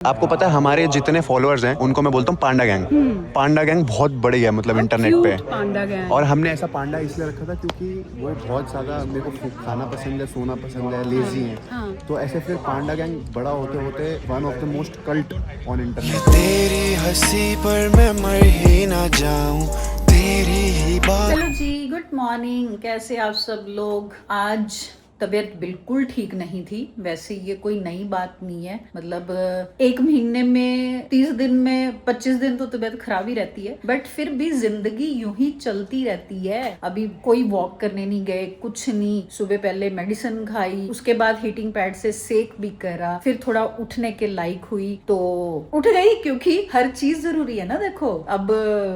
आपको पता है हमारे जितने फॉलोअर्स हैं उनको मैं बोलता हूँ पांडा गैंग। पांडा गैंग बहुत बड़ी है मतलब इंटरनेट पे। पांडा गैंग। और हमने ऐसा पांडा इसलिए रखा था क्योंकि वो बहुत ज़्यादा मेरे को खाना पसंद है, सोना पसंद है, लेजी है। तो ऐसे फिर पांडा गैंग बड़ा होते होते one of the most cult on internet. तेरी हंसी पर मैं मर ही ना जाऊं, तेरी ही बात। चलो जी, गुड मॉर्निंग। कैसे आप सब लोग? आज तबीयत बिल्कुल ठीक नहीं थी। वैसे ये कोई नई बात नहीं है, मतलब एक महीने में 30 दिन में 25 दिन तो तबीयत खराब ही रहती है, बट फिर भी जिंदगी यूं ही चलती रहती है। अभी कोई वॉक करने नहीं गए, कुछ नहीं। सुबह पहले मेडिसिन खाई, उसके बाद हीटिंग पैड से सेक भी करा, फिर थोड़ा उठने के लायक हुई तो उठ गई, क्योंकि हर चीज जरूरी है ना। देखो अब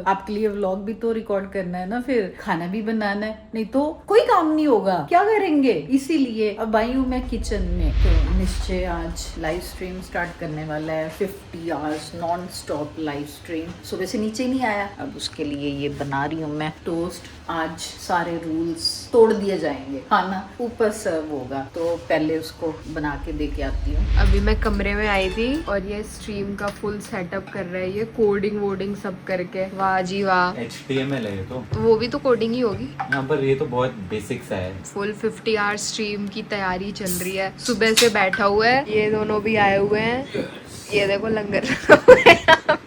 आपके लिए व्लॉग भी तो रिकॉर्ड करना है ना, फिर खाना भी बनाना है, नहीं तो कोई काम नहीं होगा। क्या करेंगे? इसीलिए अब आई हूँ मैं किचन में। तो निश्चय आज लाइव स्ट्रीम स्टार्ट करने वाला है, 50 hours non stop live stream. सुबह से नीचे नहीं आया, अब उसके लिए ये बना रही हूँ मैं टोस्ट। आज सारे रूल्स तोड़ दिए जाएंगे, खाना ऊपर सर्व होगा, तो पहले उसको बना के दे के आती हूँ। अभी मैं कमरे में आई थी और ये स्ट्रीम का फुल सेटअप कर रहा है, ये कोडिंग वोडिंग सब करके। वाह जी वाह। HTML है ये तो। वो भी तो कोडिंग ही होगी। यहाँ पर ये तो बहुत बेसिक सा है। फुल 50 आवर स्ट्रीम की तैयारी चल रही है, सुबह से बैठा हुआ है। ये दोनों भी आए हुए हैं, ये देखो लंगर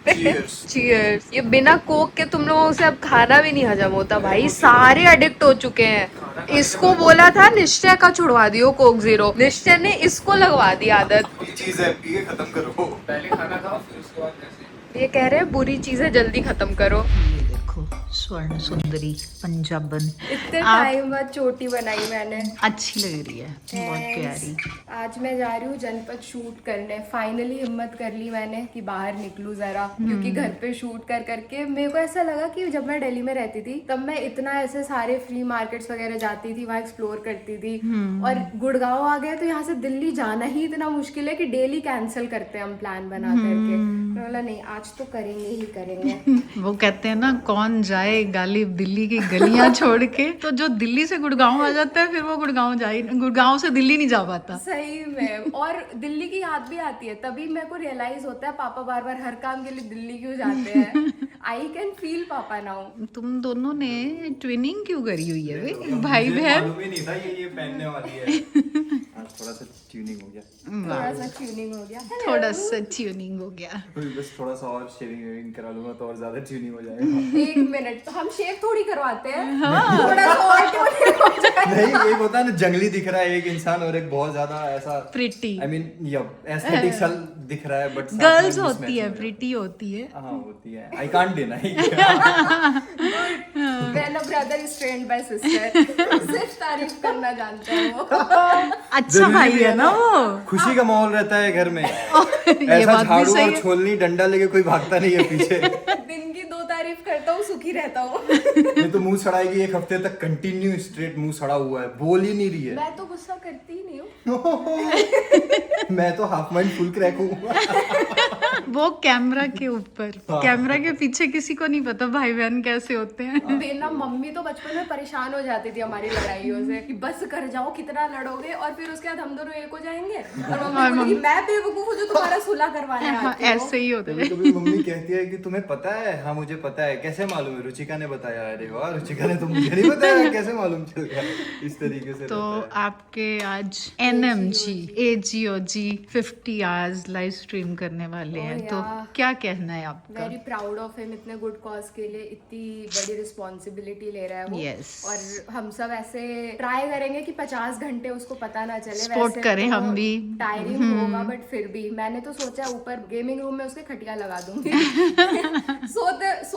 चीयर्स। ये बिना कोक के तुम लोगों से अब खाना भी नहीं हजम होता भाई, सारे एडिक्ट हो चुके हैं। इसको बोला था निश्चय का छुड़वा दियो कोक जीरो, निश्चय ने इसको लगवा दी आदत। चीज है, पी के खत्म करो। पहले खाना खाओ फिर उसके बाद। ये कह रहे हैं बुरी चीजें जल्दी खत्म करो। ये देखो स्वर्ण सुंदरी पंजाबन, इतने टाइम बाद चोटी बनाई मैंने, अच्छी लग रही है, बहुत प्यारी। आज मैं जा रही हूँ जनपद शूट करने। फाइनली हिम्मत कर ली मैंने कि बाहर निकलूं जरा, क्योंकि घर पे शूट कर करके मेरे को ऐसा लगा कि जब मैं दिल्ली में रहती थी तब मैं इतना ऐसे सारे फ्री मार्केट्स वगैरह जाती थी, वहाँ एक्सप्लोर करती थी। और गुड़गांव आ गए तो यहाँ से दिल्ली जाना ही इतना मुश्किल है कि डेली कैंसिल करते हैं हम प्लान बना करके। तो बोला नहीं, आज तो करेंगे ही करेंगे। वो कहते हैं ना, कौन जाए गालिब दिल्ली की गलियां छोड़ के। तो जो दिल्ली से गुड़गांव आ जाता है फिर वो गुड़गांव से दिल्ली नहीं जा पाता। सही में। और दिल्ली की याद भी आती है, तभी मेरे को रियलाइज होता है पापा बार बार हर काम के लिए दिल्ली क्यों जाते हैं। आई कैन फील पापा नाउ। तुम दोनों ने ट्विनिंग क्यों करी हुई है भाई बहन? मालूम ही नहीं था ये पहनने वाली है। थोड़ा सा ट्यूनिंग हो गया। थोड़ा सा ट्यूनिंग हो गया। थोड़ा सा ट्यूनिंग हो गया। बस थोड़ा सा और शेविंग करा लूंगा तो और ज्यादा ट्यूनिंग हो जाएगा। 1 मिनट, तो हम शेव थोड़ी करवाते हैं। थोड़ा सा और tuning हो जाए। नहीं, एक होता है ना जंगली दिख रहा है एक इंसान, और एक बहुत ज्यादा ऐसा प्रिटी, आई मीन एस्थेटिकल दिख रहा है, बट गर्ल्स होती है, प्रिटी होती है। हाँ होती है। I can't deny. When a brother is trained by sister, सिर्फ तारीफ करना जानता है वो। अच्छा भाई है ना वो। खुशी का माहौल रहता है घर में। ये ऐसा बात भी झाड़ू सही और है। छोलनी डंडा लेके कोई भागता नहीं है पीछे। दिन की 2 तारीफ करता हूँ, सुखी रहता हूँ। ये तो मुंह सड़ाएगी 1 हफ्ते तक कंटिन्यू स्ट्रेट मुंह सड़ा हुआ है, बोल ही नहीं रही है। मैं तो गुस्सा करती ही नहीं हूँ। मैं तो हाफ माइंड फुल क्रैक हूँ। वो कैमरा के ऊपर, कैमरा के पीछे किसी को नहीं पता भाई बहन कैसे होते हैं। बेना मम्मी तो बचपन में परेशान हो जाती थी हमारी लड़ाइयों से कि बस कर जाओ, कितना लड़ोगे, और फिर उसके बाद हम दोनों एक हो जाएंगे। और मम्मी बोलेगी मैं बेवकूफ हूँ जो तुम्हारा सुलह करवाने आती हूँ। ऐसे ही होते हैं। कभी मम्मी कहती है कि तुम्हें पता है? हाँ मुझे पता है। कैसे मालूम है? रुचिका ने बताया। अरे वाह, रुचिका ने तो मुझे नहीं बताया, कैसे मालूम चल गया? इस तरीके से तो रहता है। आपके आज NMG AGOG 50 hours live stream करने वाले हैं, तो क्या कहना है आपका? वेरी प्राउड ऑफ हिम, इतने गुड कॉज के लिए इतनी बड़ी रिस्पॉन्सिबिलिटी ले रहा है वो। Yes. और हम सब ऐसे ट्राई करेंगे कि 50 घंटे उसको पता ना चले। Support वैसे करें तो हम भी। टायरिंग होगा, बट फिर भी मैंने तो सोचा ऊपर गेमिंग रूम में उसके खटिया लगा दूंगी।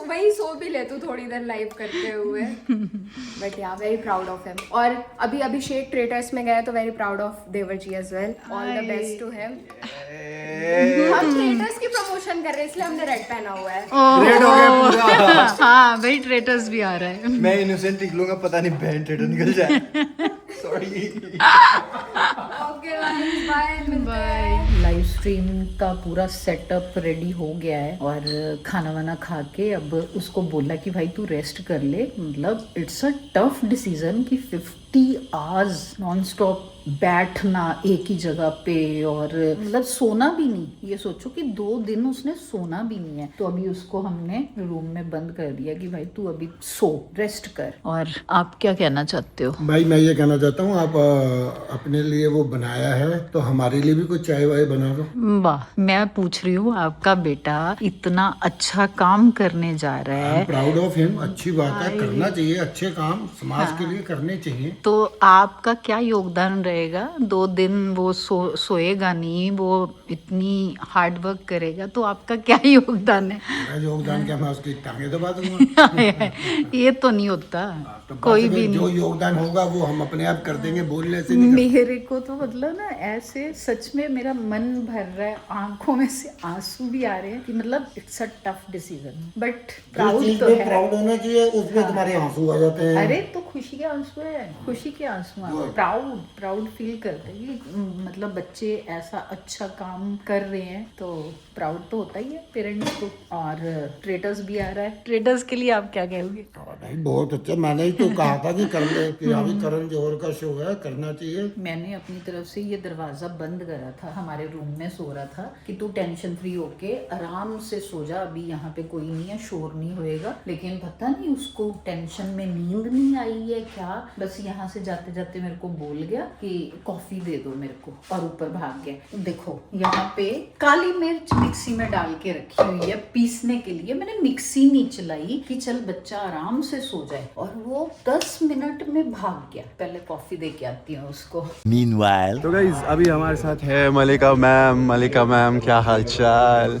वही सो भी ले तू थोड़ी देर लाइव करते हुए। बट या वेरी प्राउड ऑफ हिम। और अभी अभिषेक ट्रेडर्स में गया तो वेरी प्राउड ऑफ देवर जी as well. All the best to him. हम ट्रेडर्स की प्रमोशन कर रहे हैं इसलिए हमने रेड पहना हुआ है। रेड हो गया पूरा। हाँ भाई, ट्रेटर्स भी आ रहा है। मैं इनोसेंट निकलूंगा, पता नहीं बहन ट्रेडर निकल जाए। सॉरी। ओके बाय, मिलते हैं। लाइव स्ट्रीम का पूरा सेटअप रेडी हो गया है और खाना वाना खा के अब उसको बोला कि भाई तू रेस्ट कर ले। मतलब इट्स अ टफ डिसीजन कि 50 आवर्स नॉन स्टॉप बैठना एक ही जगह पे और मतलब सोना भी नहीं। ये सोचो कि 2 दिन उसने सोना भी नहीं है। तो अभी उसको हमने रूम में बंद कर दिया कि भाई तू अभी सो, रेस्ट कर। और आप क्या कहना चाहते हो? भाई मैं ये कहना चाहता हूँ, आप अपने लिए वो बनाया है तो हमारे लिए भी कुछ चाय वाय बना दो। वाह, मैं पूछ रही हूँ आपका बेटा इतना अच्छा काम करने जा रहा है। Proud of him. अच्छी बात है, करना चाहिए अच्छे काम, समाज के लिए करने चाहिए। तो आपका क्या योगदान रहेगा? 2 दिन वो सोएगा नहीं, वो इतनी हार्ड वर्क करेगा, तो आपका क्या योगदान है? मेरा योगदान क्या, मैं उसकी टांगे दबा दूंगा। ये तो नहीं होता, तो कोई बस भी जो नहीं। योगदान होगा वो हम अपने आप कर देंगे, बोलने से नहीं। मेरे को तो मतलब ना ऐसे सच में मेरा मन भर रहा है, आंखों में से आंसू भी आ रहे हैं कि मतलब it's a tough decision, but proud तो है। प्राउड होना चाहिए, उसमें तुम्हारे आंसू आ जाते हैं। अरे तो खुशी के आंसू है, खुशी के आंसू हैं। प्राउड फील करते हैं कि मतलब बच्चे ऐसा अच्छा काम कर रहे हैं, तो प्राउड तो होता ही है पेरेंट्स को। और ट्रेटर्स भी आ रहा है, ट्रेटर्स के लिए आप क्या कहोगे? भाई बहुत अच्छा, मैंने ही तो कहा था कि कर ले, कि अभी करण जौहर का शो है, करना चाहिए। मैंने अपनी तरफ से ये दरवाजा बंद करा था, हमारे रूम में सो रहा था कि तू टेंशन फ्री होके आराम से सो जा, अभी यहाँ पे कोई नहीं है, शोर नहीं होएगा। लेकिन पता नहीं उसको टेंशन में नींद नहीं आई है क्या, बस यहाँ से जाते जाते मेरे को बोल गया कि कॉफी दे दो मेरे को, और ऊपर भाग गया। देखो यहाँ पे काली मिर्च मिक्सी में डाल के रखी हुई है पीसने के लिए, मैंने मिक्सी नहीं चलाई कि चल बच्चा आराम से सो जाए, और वो 10 मिनट में भाग गया। पहले कॉफी दे के आती हूँ उसको। तो गाइज अभी हमारे साथ है मलिका मैम। मलिका मैम क्या हालचाल?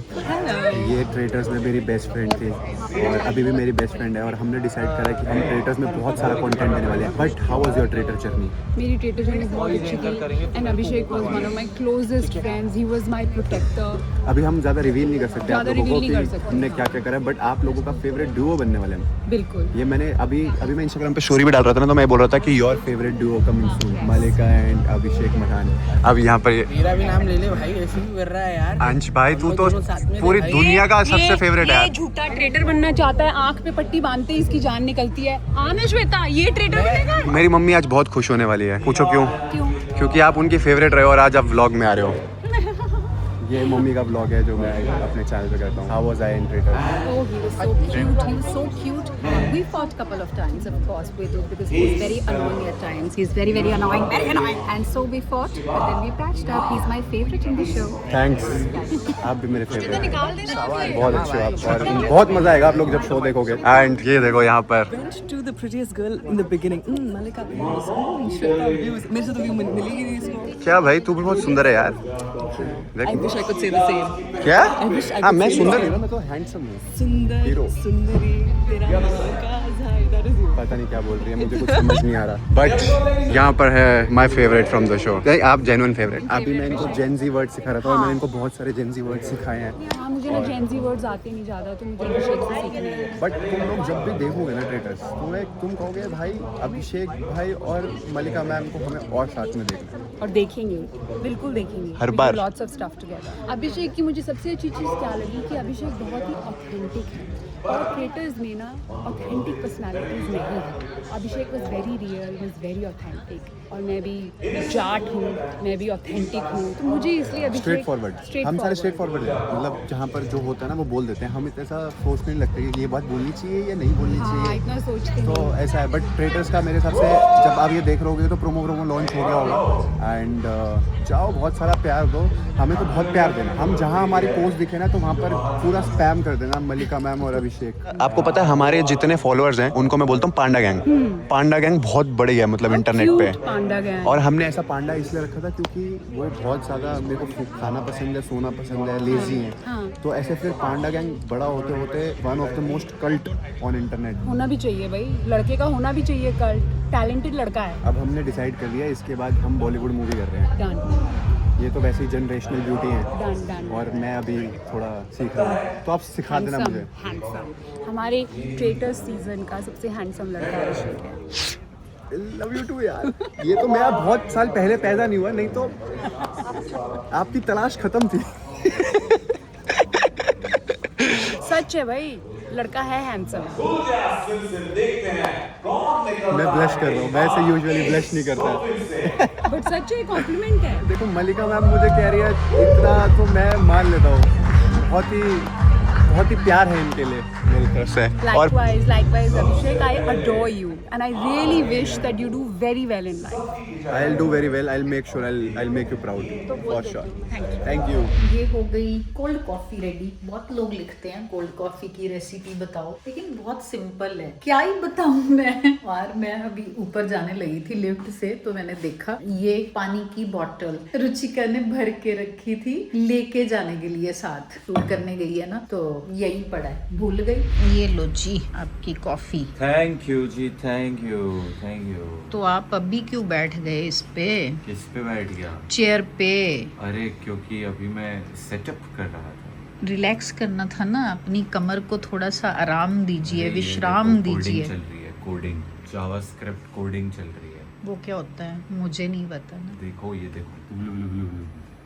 ये ट्रेटर्स में मेरी बेस्ट फ्रेंड थी और अभी भी मेरी बेस्ट फ्रेंड है, और हमने डिसाइड करा कि हम ट्रेटर्स में बहुत सारा कंटेंट देने वाले हैं। But how was your traitor journey? मेरी ट्रेटर जर्नी बहुत अच्छी थी, and Abhishek was one of my closest friends, he was my protector. अभी हम ज़्यादा रिवील नहीं कर सकते आप ज़्यादा लोगों को reveal नहीं कर कि सकते। हमने क्या क्या करा है, बट आप लोगों का फेवरेट डुओ बनने वाले हैं। बिल्कुल। ये मैंने अभी मैं इंस्टाग्राम पे स्टोरी भी डाल रहा था ना, तो मैं बोल रहा था कि your favourite duo coming soon, Mallika and Abhishek Mathan. अब यहाँ पर मेरा भी नाम ले ले भाई, ऐसे भी कर रहा है यार। अंश भाई तू तो दोनों साथ में पूरी भाई। दुनिया का सबसे फेवरेट है ये यार। झूठा ट्रेटर बनना चाहता है, आंख पे पट्टी बांधते ही इसकी जान निकलती है। आना श्वेता, ये ट्रेटर बनेगा। मेरी मम्मी आज बहुत खुश होने वाली है। पूछो क्यों? क्योंकि आप उनकी फेवरेट रहे हो और आज आप व्लॉग में आ रहे हो। ये मम्मी का व्लॉग है जो मैं अपने चैनल पे करता हूँ। How was I in traitor? Oh, he was so cute. He was so cute. We fought couple of times, of course, because he's very annoying at times. He's very, very annoying, very annoying. And so we fought, but then we patched up. He's my favorite in the show. Thanks, आप भी मेरे favourite हैं। बहुत अच्छे हो आप, और बहुत मजा आएगा आप लोग जब शो देखोगे। एंड ये देखो यहाँ पर Went to the prettiest girl in the beginning. Malika views. Shweta views. मेरे से तो view मिलेगी नहीं इसको। क्या भाई, तू भी बहुत सुंदर है यार। I wish I could say the same. क्या? I wish I हाँ could मैं say सुंदर the हूँ, मैं तो हैंडसम हूँ। सुंदर, Hero. सुंदरी, तेरा नाम का जाए, that is you. पता नहीं क्या बोल रही है, मुझे कुछ समझ नहीं आ रहा। बट यहाँ पर है my favourite from the show. आप जेन्युइन फेवरेट। अभी मैं इनको जेनजी वर्ड सिखा रहा था और मैंने इनको बहुत सारे जेनजी वर्ड सिखाए हैं। हाँ, मुझे ना जेनजी वर्ड्स आते नहीं ज़्यादा, तो मुझे अभिषेक से सीखने हैं। बट तुम लोग जब भी देखोगे ना ट्रेटर्स, तुम कहोगे भाई अभिषेक भाई और मलिका मैम को हमें और साथ में देखना है। और देखेंगे, बिल्कुल देखेंगे। हर बार। Lots of stuff together. Abhishek की मुझे सबसे अच्छी चीज़ क्या लगी कि अभिषेक बहुत ही ऑथेंटिक है, और क्रिएटर्स में ना ऑथेंटिक पर्सनालिटीज नहीं है। Abhishek was very real, was very authentic, और मैं भी जाट हूँ, मैं भी ऑथेंटिक हूँ, तो मुझे इसलिए अभिषेक स्ट्रेट फॉरवर्ड, हम सारे स्ट्रेट फॉरवर्ड हैं। मतलब जहाँ पर जो होता है ना वो बोल देते हैं, हम इतना सा सोचने नहीं लगते कि ये बात बोलनी चाहिए या नहीं बोलनी हाँ, चाहिए। इतना सोचते तो हैं। ऐसा है। बट ट्रेटर्स का मेरे हिसाब से जब आप ये देख रहोगे तो प्रोमो लॉन्च हो गया होगा। एंड जाओ, बहुत सारा प्यार दो, हमें तो बहुत प्यार देना। हम जहाँ हमारी पोस्ट दिखे ना तो वहाँ पर पूरा स्पैम कर देना मलिका मैम और अभिषेक। आपको पता है हमारे जितने फॉलोअर्स हैं उनको मैं बोलता हूँ पांडा गैंग। पांडा गैंग बहुत बड़ी है, मतलब इंटरनेट पे। पांडा गैंग। और हमने ऐसा पांडा इसलिए रखा था क्योंकि वो बहुत ज़्यादा मेरे को खाना पसंद है, सोना पसंद है, लेजी हैं। हाँ। तो ऐसे फिर पांडा गैंग बड़ा होते होते one of the most cult on internet. होना भी चाहिए भाई, लड़के का होना भी चाहिए, टैलेंटेड लड़का है। अब हमने डिसाइड कर लिया इसके बाद हम बॉलीवुड मूवी कर रहे हैं। डन ये तो वैसे ही जनरेशनल ब्यूटी है डन डन। और मैं अभी थोड़ा सीख रहा हूँ, तो आप सिखा देना मुझे। हैंडसम। हमारे ट्रेटर्स सीजन का सबसे हैंडसम लड़का अभिषेक है। लव यू टू यार। ये तो मैं बहुत साल पहले पैदा नहीं हुआ, नहीं तो आपकी तलाश खत्म थी। सच है भाई, लड़का है हैंडसम। मैं ब्लश कर रहा हूँ, मैं ऐसे यूजुअली ब्लश नहीं करता। बट बट सच है कॉम्प्लीमेंट है. देखो मलिका मैम मुझे कह रही है इतना तो मैं मान लेता हूँ, बहुत ही प्यार है इनके लिए मेरी तरफ से. और Likewise, Abhishek, I adore you, and I really wish that you do very well in life. I'll do very well. I'll make sure I'll make you proud for sure. Thank you. ये हो गई cold coffee ready. बहुत लोग लिखते हैं cold coffee की recipe बताओ, लेकिन बहुत सिंपल है, क्या ही बताऊं मैं. और मैं अभी ऊपर जाने लगी थी लिफ्ट से, तो मैंने देखा ये पानी की बोतल रुचिका ने भर के रखी थी लेके जाने के लिए, साथ शूट करने गई है ना, तो यही पड़ा है, भूल गई. ये लो जी आपकी कॉफी. थैंक यू जी, थैंक यू. तो आप अभी क्यों बैठ गए इस पे, किस पे बैठ गया? चेयर पे? अरे क्योंकि अभी मैं सेटअप कर रहा था. रिलैक्स करना था ना, अपनी कमर को थोड़ा सा आराम दीजिए, विश्राम दीजिए. चल रही है कोडिंग, जावास्क्रिप्ट कोडिंग चल रही है. वो क्या होता है मुझे नहीं पता ना. देखो ये देखो,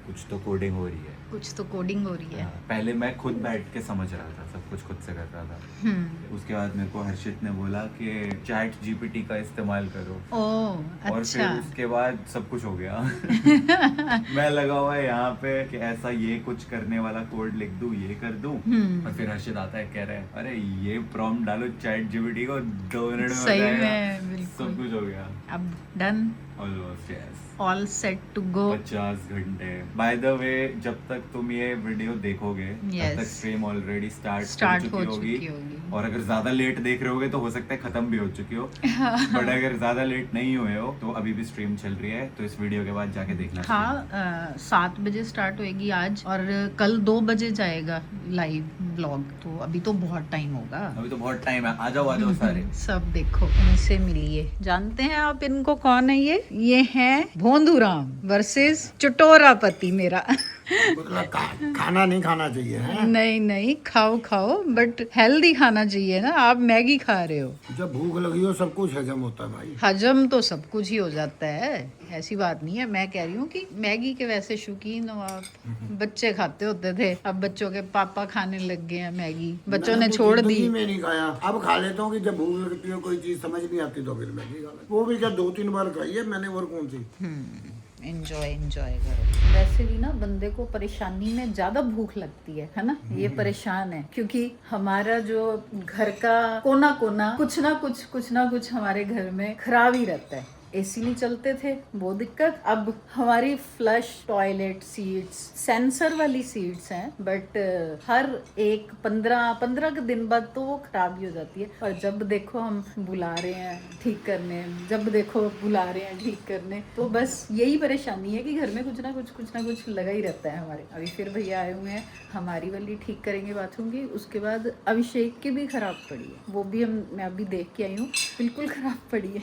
कुछ तो कोडिंग हो रही है. कुछ तो कोडिंग हो रही है. पहले मैं खुद बैठ के समझ रहा था, सब कुछ खुद से कर रहा था. उसके बाद मेरे को हर्षित ने बोला कि चैट जीपीटी का इस्तेमाल करो. ओह और अच्छा. फिर उसके बाद सब कुछ हो गया. मैं लगा हुआ है यहाँ पे कि ऐसा ये कुछ करने वाला कोड लिख दूं, ये कर दूं. और फिर हर्षित आता है, कह रहा है अरे ये प्रॉम्प्ट डालो चैट जीपीटी को, 2 मिनट में सही बताएगा. में, बिल्कुल. सब कुछ हो गया. अब done, almost yes. All set to go. 50 घंटे. बाय द वे, जब तक तुम ये वीडियो देखोगे Yes. तब तक स्ट्रीम ऑलरेडी स्टार्ट हो चुकी होगी. और अगर ज्यादा लेट देख रहे होगे तो हो सकता है खत्म भी हो चुकी हो. बट अगर ज्यादा लेट नहीं हुए हो तो अभी भी स्ट्रीम चल रही है, तो इस वीडियो के बाद जाके देखना. हाँ 7 बजे स्टार्ट होएगी आज, और कल 2 बजे जाएगा लाइव ब्लॉग, तो अभी तो बहुत टाइम होगा. अभी तो बहुत टाइम है. आ जाओ सारे. सब देखो, इनसे मिलिए. जानते हैं आप इनको कौन है? ये है भोंदूराम वर्सेस चटोरा पति मेरा. मतलब खाना नहीं खाना चाहिए है? नहीं खाओ, बट हेल्दी खाना चाहिए ना. आप मैगी खा रहे हो. जब भूख लगी हो सब कुछ हजम होता है भाई. हजम तो सब कुछ ही हो जाता है, ऐसी बात नहीं है. मैं कह रही हूँ कि मैगी के वैसे शौकीन हो आप. बच्चे खाते होते थे, अब बच्चों के पापा खाने लग गए हैं मैगी. बच्चों ने छोड़ दी. मैं नहीं खाया, अब खा लेता हूँ कि जब भूख लगती है, कोई चीज समझ नहीं आती तो फिर मैगी खा लेता. वो भी क्या 2-3 बार खाई है मैंने, और कौन सी. एंजॉय करो. वैसे भी ना बंदे को परेशानी में ज्यादा भूख लगती है ना. ये परेशान है क्योंकि हमारा जो घर का कोना कुछ ना कुछ हमारे घर में खराब ही रहता है. एसी नहीं चलते थे, वो दिक्कत. अब हमारी फ्लश टॉयलेट सीट्स सेंसर वाली सीट्स हैं, बट हर एक 15 के दिन बाद तो वो खराब ही हो जाती है. और जब देखो हम बुला रहे हैं ठीक करने, तो बस यही परेशानी है कि घर में कुछ ना कुछ लगा ही रहता है हमारे. अभी फिर भैया आए हुए हैं, हमारी वाली ठीक करेंगे बाथरूम की. उसके बाद अभिषेक की भी खराब पड़ी है, वो भी मैं अभी देख के आई हूँ, बिल्कुल खराब पड़ी है.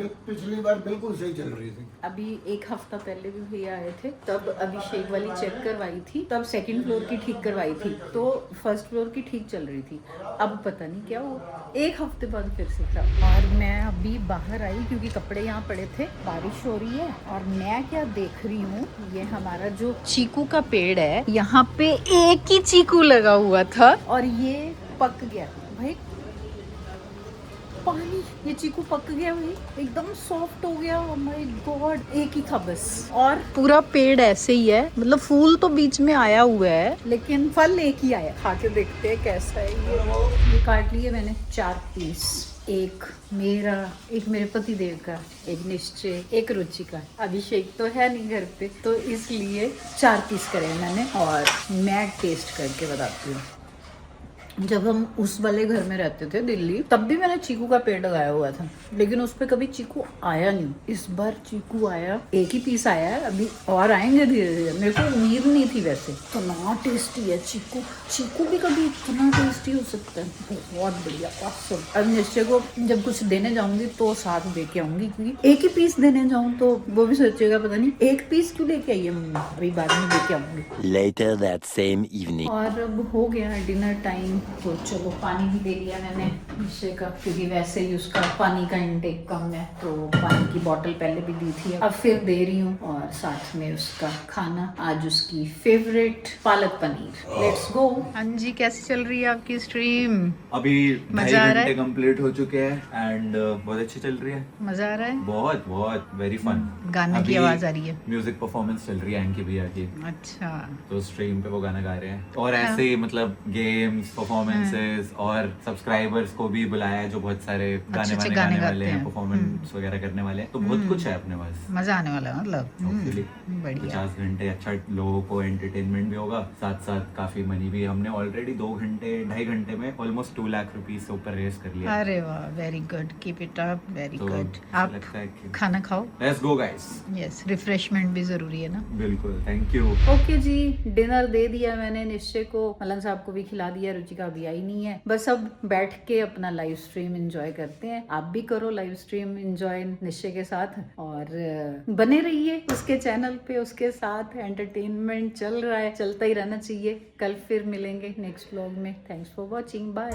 पिछली बार बिल्कुल सही चल रही थी. अभी 1 हफ्ता पहले भी भैया आए थे, तब अभिषेक वाली चेक करवाई थी, तब 2nd फ्लोर की ठीक करवाई थी, तो 1st फ्लोर की ठीक चल रही थी. अब पता नहीं क्या हुआ, 1 हफ्ते बाद फिर से खराब. और मैं अभी बाहर आई क्योंकि कपड़े यहाँ पड़े थे. बारिश हो रही है और मैं क्या देख रही हूँ, ये हमारा जो चीकू का पेड़ है, यहाँ पे एक ही चीकू लगा हुआ था और ये पक गया भाई. पानी, ये चीकू पक गया भाई, एकदम सॉफ्ट हो गया. ओह माय गॉड, एक ही था बस. और पूरा पेड़ ऐसे ही है, मतलब फूल तो बीच में आया हुआ है लेकिन फल एक ही आया. खा के देखते हैं कैसा है. ये काट लिए मैंने 4 पीस. एक मेरा, एक मेरे पति देव का, एक निश्चय, एक रुचि का. अभिषेक तो है नहीं घर पे, तो इसलिए 4 पीस करे मैंने. और मैं टेस्ट करके बताती हूँ. जब हम उस वाले घर में रहते थे दिल्ली, तब भी मैंने चीकू का पेड़ लगाया हुआ था, लेकिन उस पे कभी चीकू आया नहीं. इस बार चीकू आया, एक ही पीस आया है, अभी और आएंगे धीरे धीरे. मेरे को उम्मीद नहीं थी वैसे. इतना टेस्टी है चीकू भी कभी इतना टेस्टी हो सकता है. बहुत बढ़िया, ऑसम. अब निश्चय को जब कुछ देने जाऊंगी तो साथ दे के आऊंगी, क्योंकि एक ही पीस देने जाऊँ तो वो भी सोचेगा पता नहीं 1 पीस क्यों लेके आई है मम्मी, अभी बाद में दे के आऊंगी. Later that same evening. और अब हो गया डिनर टाइम. तो चलो पानी भी दे लिया मैंने निश्चय का, क्योंकि वैसे ही उसका पानी का इंटेक कम है, तो पानी की बोतल पहले भी दी थी, अब फिर दे रही हूँ। और साथ में उसका खाना, आज उसकी favourite palak paneer. Let's go. हाँ जी, कैसी चल रही है आपकी स्ट्रीम? अभी मजा आ रहा 2.5 घंटे है? कंप्लीट हो चुके हैं एंड बहुत अच्छी चल रही है। मजा आ रहा है? बहुत बहुत वेरी फन। गाने की आवाज आ रही है। म्यूजिक परफॉर्मेंस चल रही है एंकी भैया की, अच्छा, तो स्ट्रीम पे वो गाना गा रहे हैं। और ऐसे ही मतलब गेम्स, परफॉर्मेंसेस और सब्सक्राइबर्स को भी बुलाया है जो बहुत सारे गाने अच्छे वाने गाने गाने वाले गाते हैं, हैं। परफॉर्मेंस वगैरह करने वाले हैं, तो बहुत कुछ है अपने पास। मजा आने वाला है मतलब। Hopefully, बढ़िया। 50 घंटे अच्छा लोगों को एंटरटेनमेंट भी होगा, साथ साथ काफी मनी भी। हमने ऑलरेडी 2.5 घंटे में ऑलमोस्ट 2 लाख रुपीस से ऊपर रेस कर लिया। अरे वाह, very good, keep it up, very तो गुड। आप लगता है कि खाना खाओ। Let's go guys. Yes, refreshment भी जरूरी है ना। बिल्कुल, थैंक यू। ओके जी, डिनर दे दिया मैंने निश्चय को, मलन साहब को भी खिला दिया, रुचिका अभी आई नहीं है। बस अब बैठ के अपना लाइव स्ट्रीम एंजॉय करते हैं। आप भी करो लाइव स्ट्रीम एंजॉय निश्चय के साथ, और बने रहिए उसके चैनल पे, उसके साथ एंटरटेनमेंट चल रहा है, चलता ही रहना चाहिए। कल फिर मिलेंगे नेक्स्ट व्लॉग में। Thanks for watching, bye.